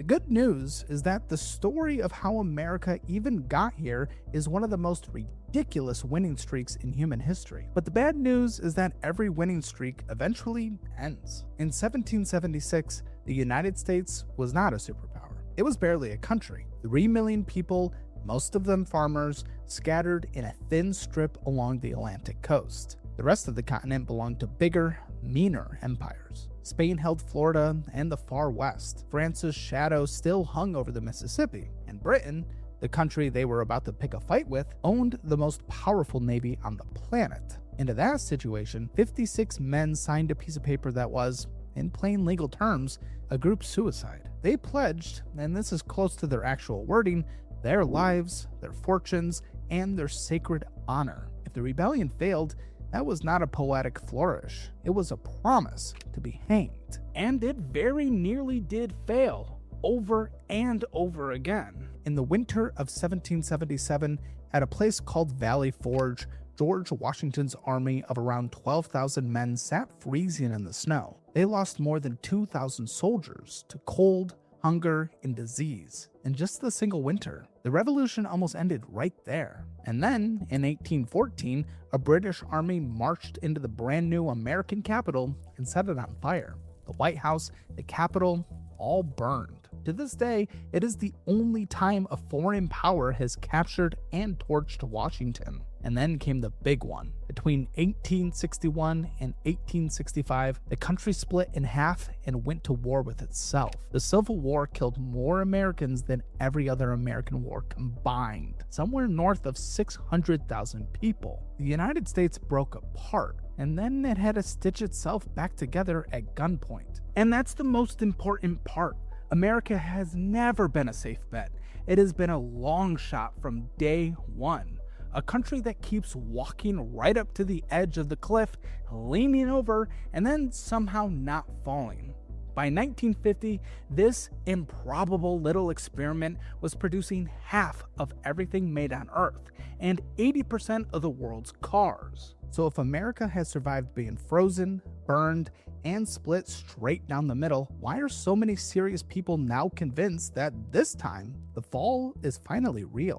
good news is that the story of how America even got here is one of the most ridiculous winning streaks in human history. But the bad news is that every winning streak eventually ends. In 1776, the United States was not a superpower. It was barely a country. 3 million people, most of them farmers, scattered in a thin strip along the Atlantic coast. The rest of the continent belonged to bigger, meaner empires. Spain held Florida and the far west. France's shadow still hung over the Mississippi. And Britain, the country they were about to pick a fight with, owned the most powerful navy on the planet. Into that situation, 56 men signed a piece of paper that was, in plain legal terms, a group suicide. They pledged, and this is close to their actual wording, their lives, their fortunes, and their sacred honor. If the rebellion failed, that was not a poetic flourish. It was a promise to be hanged. And it very nearly did fail, over and over again. In the winter of 1777, at a place called Valley Forge, George Washington's army of around 12,000 men sat freezing in the snow. They lost more than 2,000 soldiers to cold, hunger, and disease in just the single winter. The revolution almost ended right there. And then, in 1814, a British army marched into the brand new American capital and set it on fire. The White House, the Capitol, all burned. To this day, it is the only time a foreign power has captured and torched Washington. And then came the big one. Between 1861 and 1865, the country split in half and went to war with itself. The Civil War killed more Americans than every other American war combined, somewhere north of 600,000 people. The United States broke apart, and then it had to stitch itself back together at gunpoint. And that's the most important part. America has never been a safe bet. It has been a long shot from day one. A country that keeps walking right up to the edge of the cliff, leaning over, and then somehow not falling. By 1950, this improbable little experiment was producing half of everything made on Earth and 80% of the world's cars. So if America has survived being frozen, burned, and split straight down the middle, why are so many serious people now convinced that this time the fall is finally real?